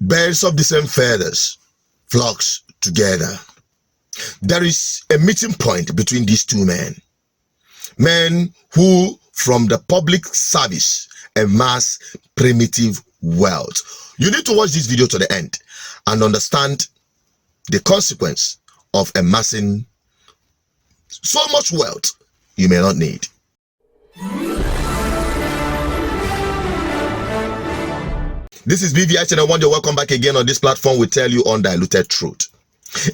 Birds of the same feathers flocks together. There is a meeting point between these two men. Men who, from the public service, amass primitive wealth. You need to watch this video to the end and understand the consequence of amassing so much wealth you may not need. This is BVI Channel 1. You're welcome back again on this platform. We tell you undiluted truth.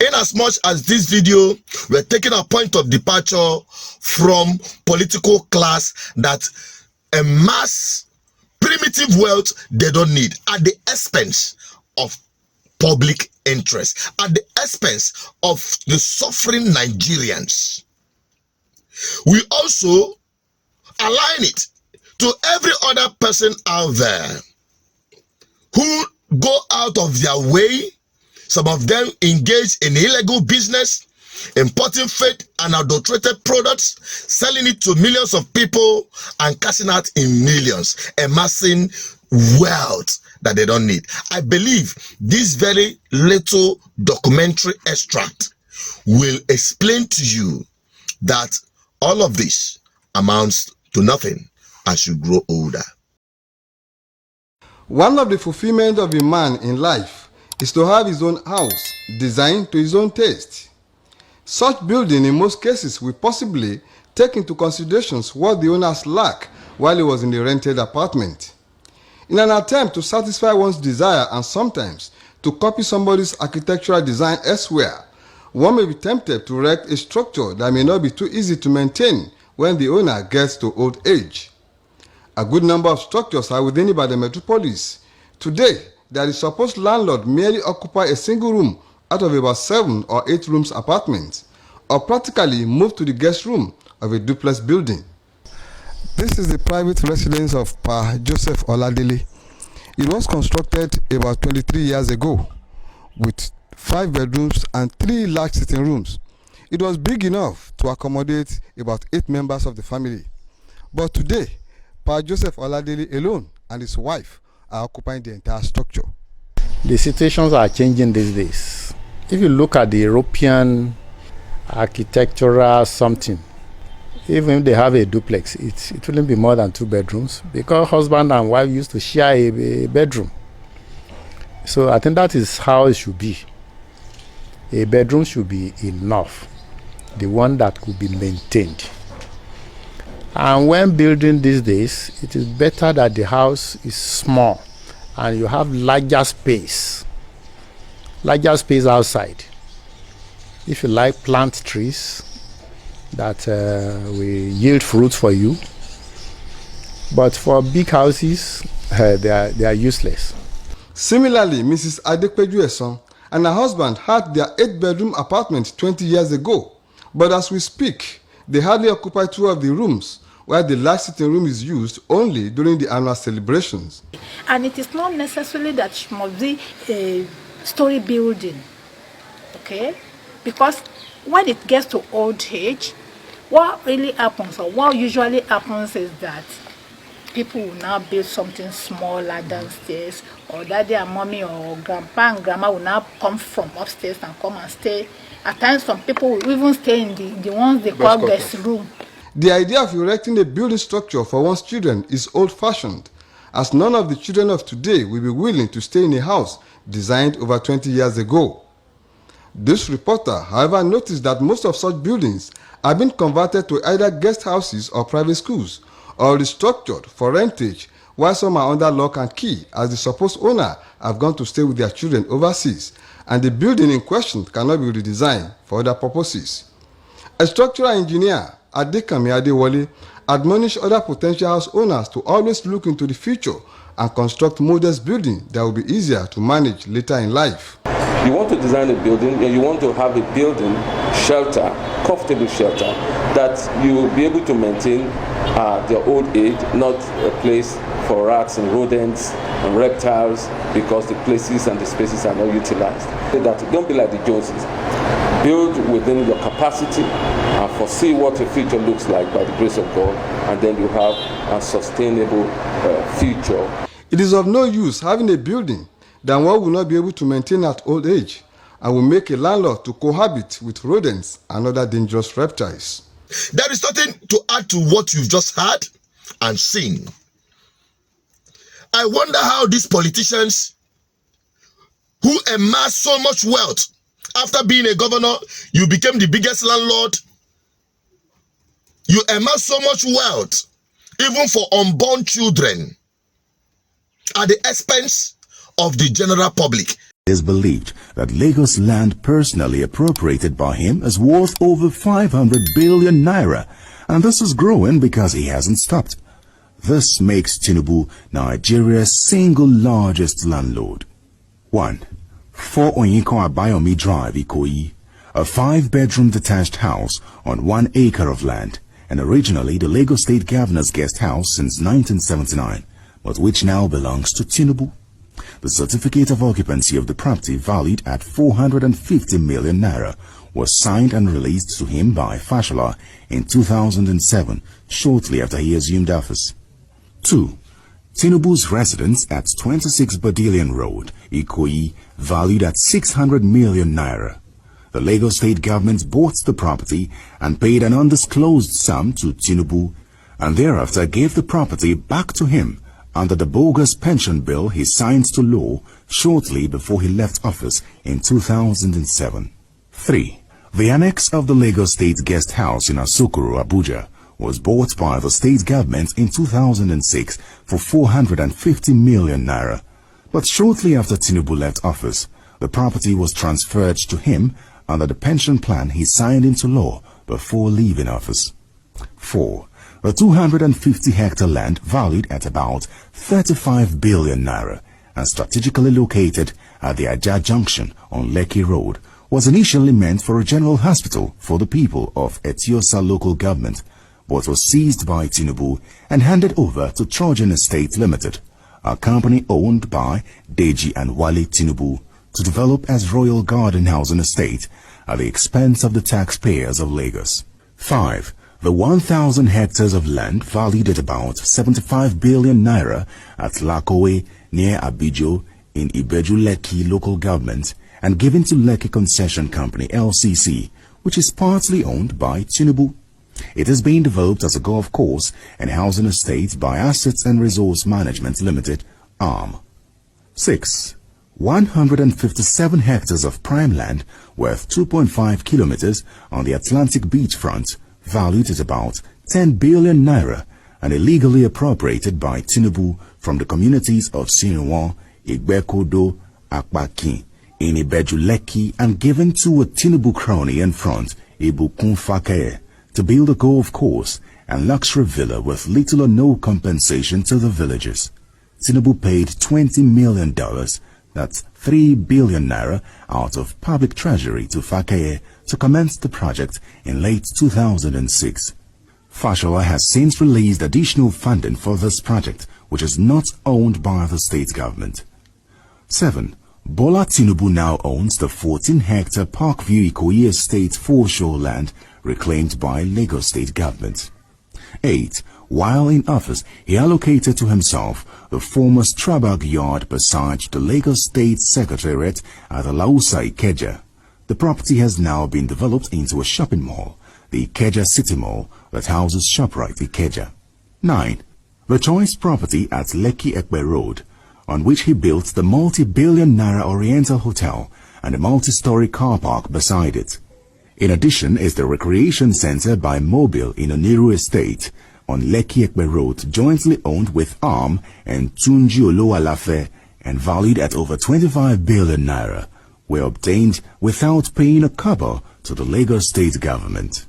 In as much as this video, we're taking a point of departure from political class that amass primitive wealth they don't need at the expense of public interest, at the expense of the suffering Nigerians. We also align it to every other person out there who go out of their way. Some of them engage in illegal business, importing fake and adulterated products, selling it to millions of people and cashing out in millions, amassing wealth that they don't need. I believe this very little documentary extract will explain to you that all of this amounts to nothing as you grow older. One of the fulfillment of a man in life is to have his own house designed to his own taste. Such building in most cases will possibly take into considerations what the owners lack while he was in the rented apartment. In an attempt to satisfy one's desire and sometimes to copy somebody's architectural design elsewhere, one may be tempted to erect a structure that may not be too easy to maintain when the owner gets to old age. A good number of structures are within Ibadan metropolis. Today, the supposed landlord merely occupy a single room out of about 7 or 8 rooms apartments, or practically move to the guest room of a duplex building. This is the private residence of Pa Joseph Oladele. It was constructed about 23 years ago with 5 bedrooms and 3 large sitting rooms. It was big enough to accommodate about 8 members of the family. But today, Pa Joseph Oladele alone and his wife are occupying the entire structure. The situations are changing these days. If you look at the European architectural something, even if they have a duplex, it wouldn't be more than 2 bedrooms because husband and wife used to share a bedroom. So I think that is how it should be. A bedroom should be enough, the one that could be maintained. And when building these days, it is better that the house is small and you have larger space outside. If you like, plant trees that will yield fruits for you. But for big houses, they are useless. Similarly, Mrs. Adepeju and her husband had their 8-bedroom apartment 20 years ago. But as we speak, they hardly occupy 2 of the rooms, while the large sitting room is used only during the annual celebrations. And it is not necessarily that it must be a story building, okay? Because when it gets to old age, what really happens, or what usually happens, is that people will now build something smaller downstairs, or daddy and mommy or grandpa and grandma will now come from upstairs and come and stay. At times, some people will even stay in the ones they call guest room. The idea of erecting a building structure for one's children is old-fashioned, as none of the children of today will be willing to stay in a house designed over 20 years ago. This reporter, however, noticed that most of such buildings have been converted to either guest houses or private schools, or restructured for rentage, while some are under lock and key as the supposed owner have gone to stay with their children overseas, and the building in question cannot be redesigned for other purposes. A structural engineer, Adekami Adewale, admonished other potential house owners to always look into the future and construct modest buildings that will be easier to manage later in life. You want to design a building, and you want to have a building shelter, comfortable shelter, that you will be able to maintain their old age, not a place for rats and rodents and reptiles, because the places and the spaces are not utilized. That don't be like the Joneses. Build within your capacity and foresee what your future looks like by the grace of God, and then you have a sustainable future. It is of no use having a building than one will not be able to maintain at old age and will make a landlord to cohabit with rodents and other dangerous reptiles. There is nothing to add to what you've just heard and seen. I wonder how these politicians who amass so much wealth after being a governor, you became the biggest landlord. You amass so much wealth, even for unborn children, at the expense of the general public. It is believed that Lagos land personally appropriated by him is worth over 500 billion naira, and this is growing because he hasn't stopped. This makes Tinubu Nigeria's single largest landlord. 1. 4 Onyinko Abayomi Drive, Ikoyi, a 5-bedroom detached house on 1 acre of land, and originally the Lagos State Governor's guest house since 1979, but which now belongs to Tinubu. The certificate of occupancy of the property, valued at 450 million naira, was signed and released to him by Fashola in 2007, shortly after he assumed office. 2. Tinubu's residence at 26 Badilian Road, Ikoyi, valued at 600 million naira. The Lagos State government bought the property and paid an undisclosed sum to Tinubu, and thereafter gave the property back to him under the bogus pension bill he signed to law shortly before he left office in 2007. 3. The annex of the Lagos State Guest House in Asokoro, Abuja, was bought by the state government in 2006 for 450 million naira. But shortly after Tinubu left office, the property was transferred to him under the pension plan he signed into law before leaving office. 4. The 250-hectare land, valued at about 35 billion naira and strategically located at the Ajah Junction on Lekki Road, was initially meant for a general hospital for the people of Etiosa local government, but was seized by Tinubu and handed over to Trojan Estate Limited, a company owned by Deji and Wale Tinubu, to develop as Royal Garden Housing Estate at the expense of the taxpayers of Lagos. 5. The 1,000 hectares of land, valued at about 75 billion naira at Lakowe near Abijo in Ibeju Lekki local government and given to Lekki Concession Company LCC, which is partly owned by Tinubu. It is being developed as a golf course and housing estate by Assets and Resource Management Limited, ARM. 6. 157 hectares of prime land worth 2.5 kilometers on the Atlantic beachfront, valued at about 10 billion naira and illegally appropriated by Tinubu from the communities of Sinwan, Igbekodo, Akpaki, in Ibeju Lekki, and given to a Tinubu crony in front, Ibukun Fakeye, to build a golf course and luxury villa with little or no compensation to the villagers. Tinubu paid $20 million, that's 3 billion naira, out of public treasury to Fakeye to commence the project in late 2006. Fashola has since released additional funding for this project, which is not owned by the state government. 7. Bola Tinubu now owns the 14-hectare Parkview Ikoyi Estate foreshore land reclaimed by Lagos State government. 8. While in office, he allocated to himself the former Strabag yard beside the Lagos State Secretariat at Alausa, Ikeja. The property has now been developed into a shopping mall, the Ikeja City Mall, that houses ShopRite Ikeja. 9. The choice property at Lekki Ekpe Road, on which he built the multi-billion naira Oriental Hotel and a multi-story car park beside it. In addition is the recreation center by Mobile in Oniru Estate on Lekki Ekpe Road, jointly owned with ARM and Tunji Oloalafe and valued at over 25 billion naira, were obtained without paying a kobo to the Lagos State government.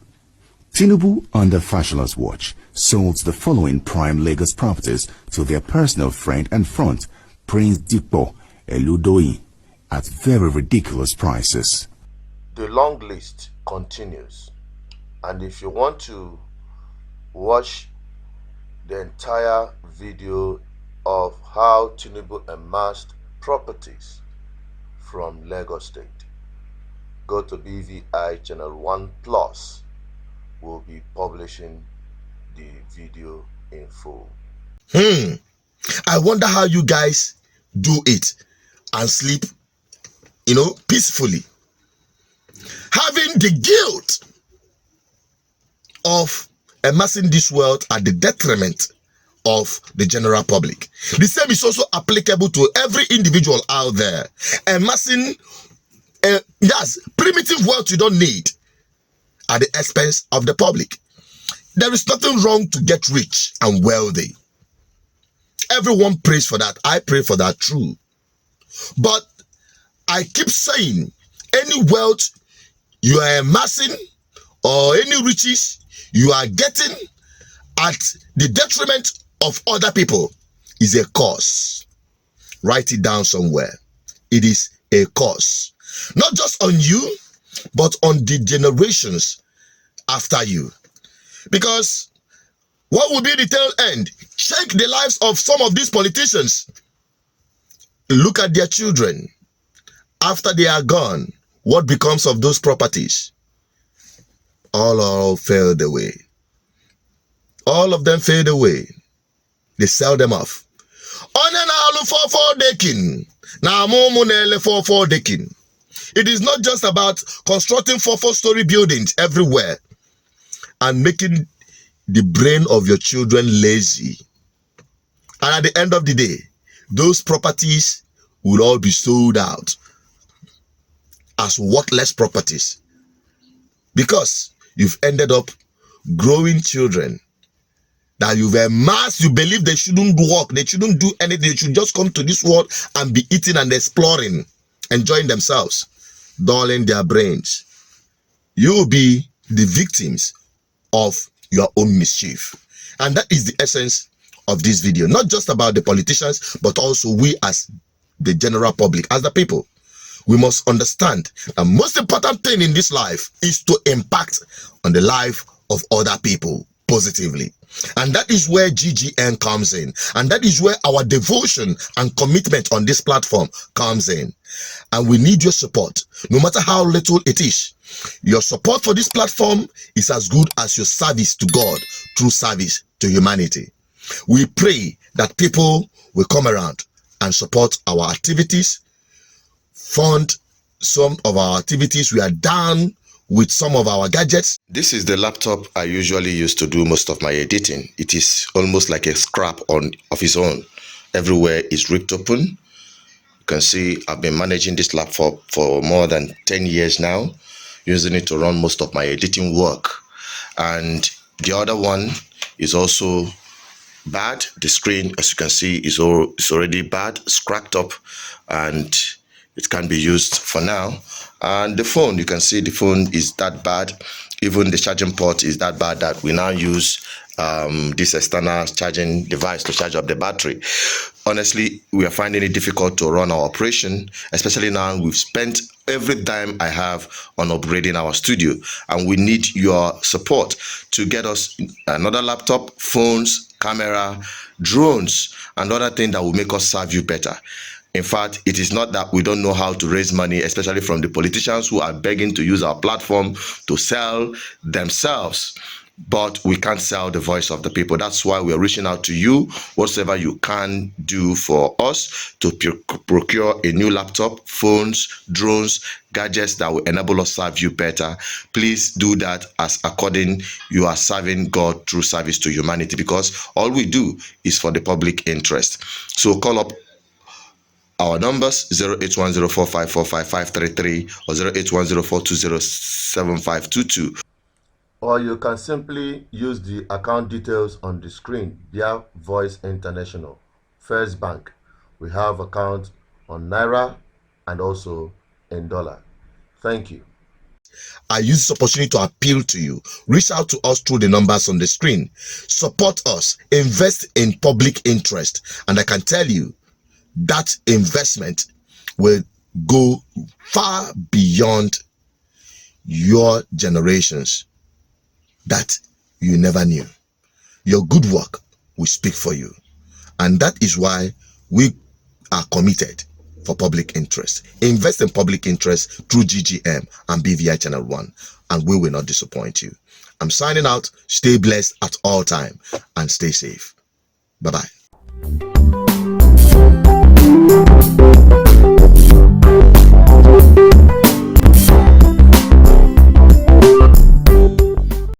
Tinubu, under Fashola's watch, sold the following prime Lagos properties to their personal friend and front, Prince Dipo Eludoi, at very ridiculous prices. The long list continues, and if you want to watch the entire video of how Tinubu amassed properties from Lagos State, go to BVI channel 1 plus. We'll be publishing the video in full. I wonder how you guys do it. and sleep, peacefully. Having the guilt of amassing this wealth at the detriment of the general public. The same is also applicable to every individual out there. Amassing primitive wealth you don't need at the expense of the public. There is nothing wrong to get rich and wealthy. Everyone prays for that. I pray for that too. But I keep saying, any wealth you are amassing or any riches you are getting at the detriment of other people is a curse. Write it down somewhere. It is a curse. Not just on you, but on the generations after you. Because what will be the tail end? Check the lives of some of these politicians. Look at their children. After they are gone, what becomes of those properties? All fade away. All of them fade away. They sell them off. It is not just about constructing 4-story buildings everywhere and making the brain of your children lazy. And at the end of the day, those properties will all be sold out as worthless properties because you've ended up growing children that you've amassed. You believe they shouldn't work, they shouldn't do anything, they should just come to this world and be eating and exploring, enjoying themselves, dulling their brains. You will be the victims of your own mischief. And that is the essence of this video. Not just about the politicians, but also we as the general public, as the people. We must understand the most important thing in this life is to impact on the life of other people positively. And that is where GGN comes in. And that is where our devotion and commitment on this platform comes in. And we need your support, no matter how little it is. Your support for this platform is as good as your service to God through service to humanity. We pray that people will come around and support our activities, fund some of our activities. We are down with some of our gadgets. This is the laptop I usually use to do most of my editing. It is almost like a scrap of its own. Everywhere is ripped open. You can see I've been managing this laptop for more than 10 years now, using it to run most of my editing work. And the other one is also bad. The screen, as you can see, is already bad, it's cracked up, and it can be used for now. And the phone, you can see the phone is that bad. Even the charging port is that bad that we now use this external charging device to charge up the battery. Honestly, we are finding it difficult to run our operation, especially now we've spent every dime I have on upgrading our studio, and we need your support to get us another laptop, phones, camera, drones, and other things that will make us serve you better. In fact, it is not that we don't know how to raise money, especially from the politicians who are begging to use our platform to sell themselves. But we can't sell the voice of the people. That's why we're reaching out to you. Whatever you can do for us to procure a new laptop, phones, drones, gadgets that will enable us serve you better, please do that, as according you are serving God through service to humanity, because all we do is for the public interest. So call up our numbers 08104545533 or 08104207522. Or you can simply use the account details on the screen via Voice International, First Bank. We have accounts on Naira and also in dollar. Thank you. I use this opportunity to appeal to you. Reach out to us through the numbers on the screen. Support us. Invest in public interest. And I can tell you that investment will go far beyond your generations that you never knew. Your good work will speak for you. And that is why we are committed for public interest. Invest in public interest through GGM and BVI Channel 1, and we will not disappoint you. I'm signing out. Stay blessed at all time and stay safe. Bye-bye.